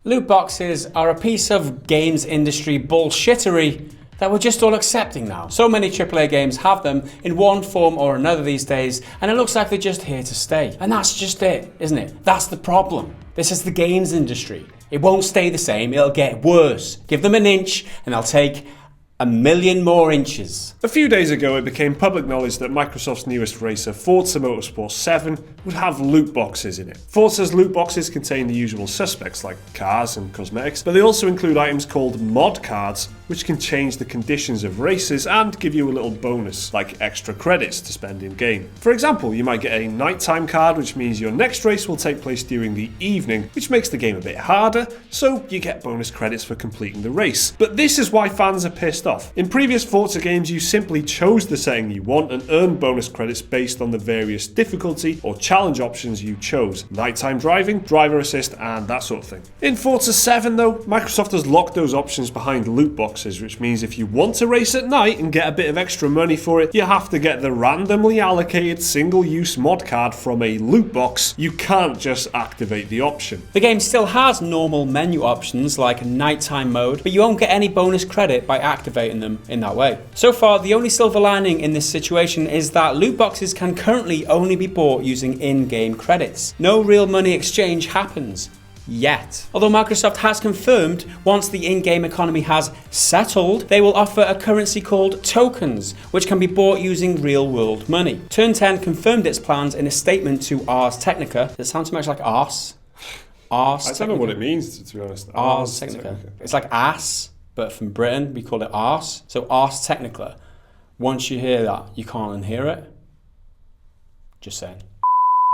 Loot boxes are a piece of games industry bullshittery that we're just all accepting now. So many AAA games have them in one form or another these days, and it looks like they're just here to stay. And that's just it, isn't it? That's the problem. This is the games industry. It won't stay the same, it'll get worse. Give them an inch and they'll take a million more inches. A few days ago, it became public knowledge that Microsoft's newest racer, Forza Motorsport 7, would have loot boxes in it. Forza's loot boxes contain the usual suspects like cars and cosmetics, but they also include items called mod cards, which can change the conditions of races and give you a little bonus, like extra credits to spend in-game. For example, you might get a nighttime card, which means your next race will take place during the evening, which makes the game a bit harder, so you get bonus credits for completing the race. But this is why fans are pissed off. In previous Forza games, you simply chose the setting you want and earned bonus credits based on the various difficulty or challenge options you chose. Nighttime driving, driver assist, and that sort of thing. In Forza 7 though, Microsoft has locked those options behind loot boxes, which means if you want to race at night and get a bit of extra money for it, you have to get the randomly allocated single-use mod card from a loot box. You can't just activate the option. The game still has normal menu options like nighttime mode, but you won't get any bonus credit by activating them in that way. So far, the only silver lining in this situation is that loot boxes can currently only be bought using in-game credits. No real money exchange happens. Yet. Although Microsoft has confirmed once the in-game economy has settled, they will offer a currency called tokens, which can be bought using real-world money. Turn 10 confirmed its plans in a statement to Ars Technica. Does it sound too much like arse? Ars Technica. I don't know what it means, to be honest. Ars Technica. It's like ass, but from Britain we call it arse. So Ars Technica. Once you hear that, you can't unhear it. Just saying.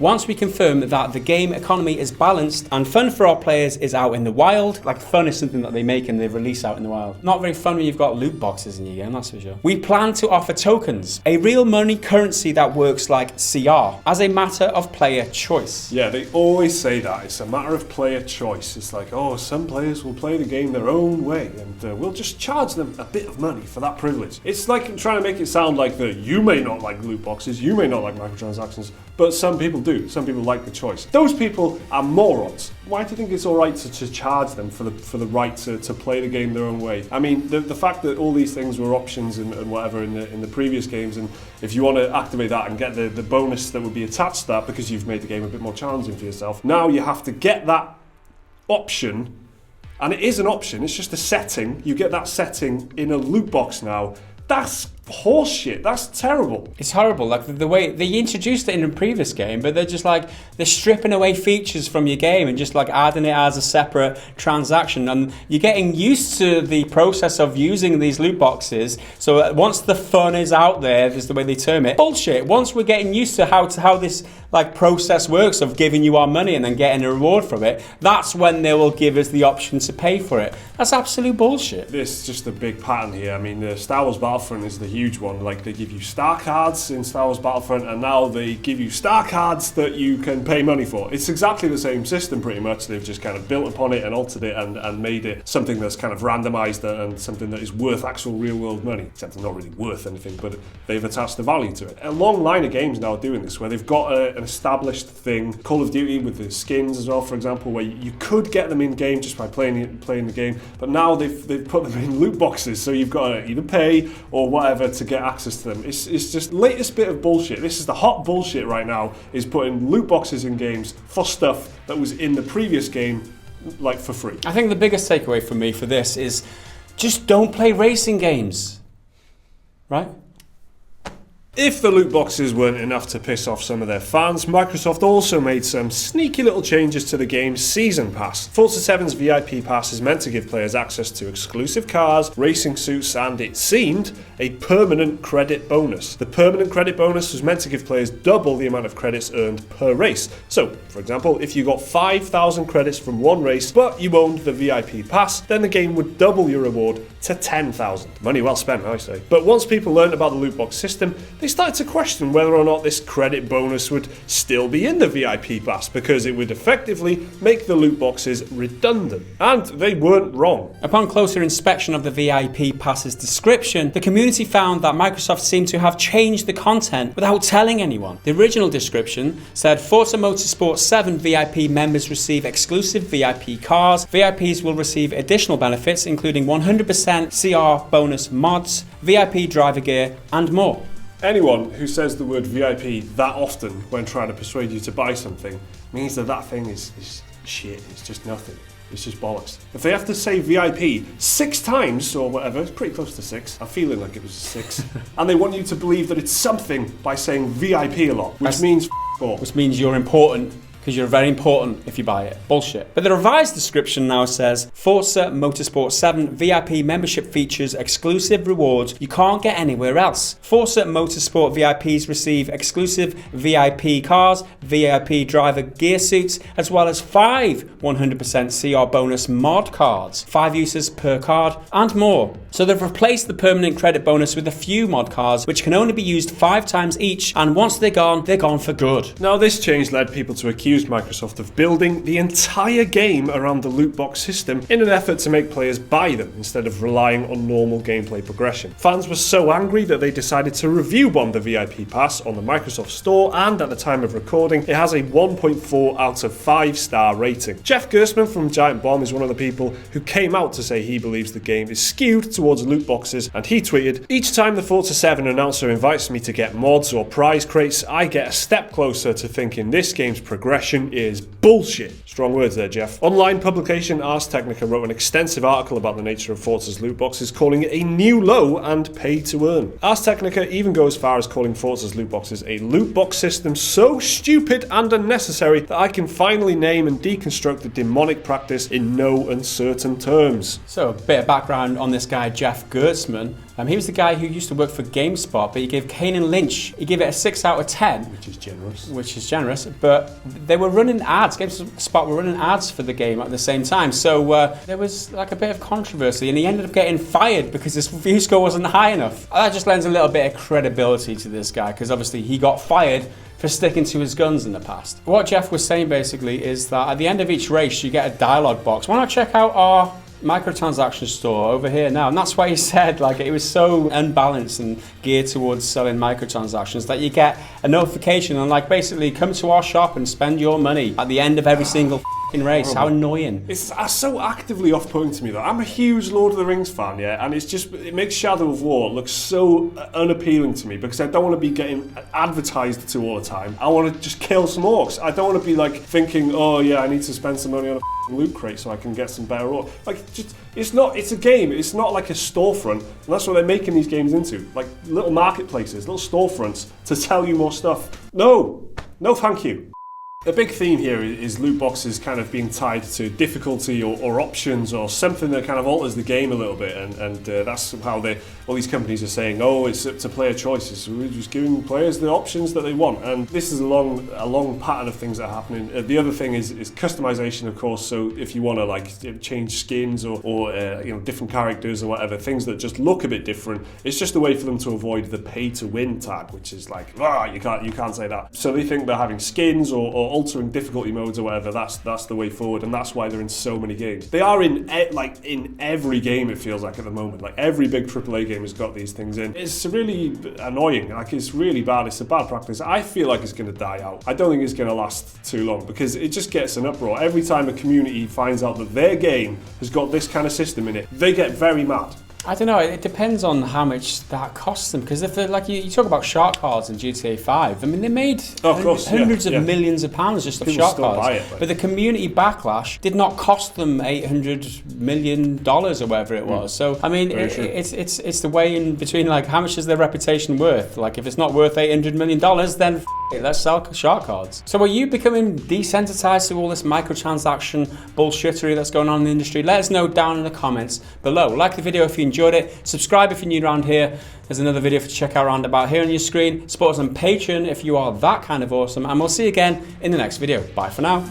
Once we confirm that the game economy is balanced and fun for our players is out in the wild, like fun is something that they make and they release out in the wild. Not very fun when you've got loot boxes in your game, that's for sure. We plan to offer tokens, a real money currency that works like CR, as a matter of player choice. Yeah, they always say that. It's a matter of player choice. It's like, oh, some players will play the game their own way and we'll just charge them a bit of money for that privilege. It's like trying to make it sound like that you may not like loot boxes, you may not like microtransactions, but some people do. Some people like the choice. Those people are morons. Why do you think it's all right to charge them for the right to play the game their own way? I mean, the fact that all these things were options and whatever in the previous games, and if you want to activate that and get the bonus that would be attached to that because you've made the game a bit more challenging for yourself, now you have to get that option, and it is an option, it's just a setting. You get that setting in a loot box now. That's horseshit. That's terrible. It's horrible. Like the way they introduced it in a previous game, but they're stripping away features from your game and just like adding it as a separate transaction. And you're getting used to the process of using these loot boxes. So once the fun is out there, is the way they term it. Bullshit. Once we're getting used to how this like process works of giving you our money and then getting a reward from it, that's when they will give us the option to pay for it. That's absolute bullshit. This is just a big pattern here. I mean, the Star Wars Battlefront is the huge one. Like, they give you star cards in Star Wars Battlefront, and now they give you star cards that you can pay money for. It's exactly the same system pretty much. They've just kind of built upon it and altered it and made it something that's kind of randomized and something that is worth actual real world money, except it's not really worth anything, but they've attached the value to it. A long line of games now are doing this, where they've got an established thing. Call of Duty with the skins as well, for example, where you could get them in game just by playing the game, but now they've put them in loot boxes, so you've got to either pay or whatever to get access to them. It's just latest bit of bullshit. This is the hot bullshit right now, is putting loot boxes in games for stuff that was in the previous game, like, for free. I think the biggest takeaway for me for this is just don't play racing games, right? If the loot boxes weren't enough to piss off some of their fans, Microsoft also made some sneaky little changes to the game's Season Pass. Forza 7's VIP Pass is meant to give players access to exclusive cars, racing suits, and, it seemed, a permanent credit bonus. The permanent credit bonus was meant to give players double the amount of credits earned per race. So, for example, if you got 5,000 credits from one race, but you owned the VIP Pass, then the game would double your reward to 10,000. Money well spent, I say. But once people learned about the loot box system, they started to question whether or not this credit bonus would still be in the VIP pass, because it would effectively make the loot boxes redundant. And they weren't wrong. Upon closer inspection of the VIP pass's description, the community found that Microsoft seemed to have changed the content without telling anyone. The original description said Forza Motorsport 7 VIP members receive exclusive VIP cars. VIPs will receive additional benefits including 100% CR bonus mods, VIP driver gear and more. Anyone who says the word VIP that often when trying to persuade you to buy something means that that thing is shit, it's just nothing. It's just bollocks. If they have to say VIP 6 times or whatever, it's pretty close to 6. I'm feeling like it was 6. And they want you to believe that it's something by saying VIP a lot, which means all. Which means you're important, because you're very important if you buy it. Bullshit. But the revised description now says Forza Motorsport 7 VIP membership features exclusive rewards you can't get anywhere else. Forza Motorsport VIPs receive exclusive VIP cars, VIP driver gear suits, as well as 5 100% CR bonus mod cards, 5 uses per card, and more. So they've replaced the permanent credit bonus with a few mod cards, which can only be used 5 times each, and once they're gone for good. Now this change led people to accuse Microsoft of building the entire game around the loot box system in an effort to make players buy them instead of relying on normal gameplay progression. Fans were so angry that they decided to review bomb the VIP pass on the Microsoft Store, and at the time of recording it has a 1.4 out of 5 star rating. Jeff Gerstmann from Giant Bomb is one of the people who came out to say he believes the game is skewed towards loot boxes, and he tweeted, "Each time the Forza 7 announcer invites me to get mods or prize crates, I get a step closer to thinking this game's progression is bullshit." Strong words there, Jeff. Online publication Ars Technica wrote an extensive article about the nature of Forza's loot boxes, calling it a new low and pay to earn. Ars Technica even goes as far as calling Forza's loot boxes a loot box system so stupid and unnecessary that I can finally name and deconstruct the demonic practice in no uncertain terms. So a bit of background on this guy, Jeff Gerstmann. He was the guy who used to work for GameSpot, but he gave Kane and Lynch, he gave it a 6 out of 10. Which is generous. But they were running ads, GameSpot were running ads for the game at the same time. So there was like a bit of controversy, and he ended up getting fired because his view score wasn't high enough. That just lends a little bit of credibility to this guy, because obviously he got fired for sticking to his guns in the past. What Jeff was saying basically is that at the end of each race you get a dialogue box. Why not check out our microtransaction store over here now? And that's why he said like it was so unbalanced and geared towards selling microtransactions that you get a notification and like basically come to our shop and spend your money at the end of every single race. How annoying. It's so actively off-putting to me though. I'm a huge Lord of the Rings fan, yeah, and it makes Shadow of War look so unappealing to me because I don't want to be getting advertised to all the time. I want to just kill some orcs. I don't want to be like thinking, oh yeah, I need to spend some money on a loot crate so I can get some better orcs. Like, just, it's a game. It's not like a storefront, and that's what they're making these games into. Like little marketplaces, little storefronts to sell you more stuff. No, thank you. The big theme here is loot boxes kind of being tied to difficulty or options or something that kind of alters the game a little bit, and that's how all these companies are saying, oh, it's up to player choices. We're just giving players the options that they want, and this is a long pattern of things that are happening. The other thing is customization, of course. So if you want to like change skins or different characters or whatever, things that just look a bit different, it's just a way for them to avoid the pay to win tag, which is like, you can't say that. So they think they're having skins or altering difficulty modes or whatever, that's the way forward, and that's why they're in so many games. They are in every game, it feels like at the moment. Like every big AAA game has got these things in. It's really annoying, like it's really bad. It's a bad practice. I feel like it's going to die out. I don't think it's going to last too long because it just gets an uproar. Every time a community finds out that their game has got this kind of system in it, they get very mad. I don't know, it depends on how much that costs them, because if they're like you talk about shark cards in GTA 5, I mean they made hundreds of millions of pounds just off shark cards, but the community backlash did not cost them $800 million or whatever it was. So I mean it's the way in between, like how much is their reputation worth? Like if it's not worth $800 million, then let's sell shark cards. So are you becoming desensitized to all this microtransaction bullshittery that's going on in the industry? Let us know down in the comments below. Like the video if you enjoyed it, subscribe if you're new around here. There's another video to check out around about here on your screen. Support us on Patreon if you are that kind of awesome, and we'll see you again in the next video. Bye for now.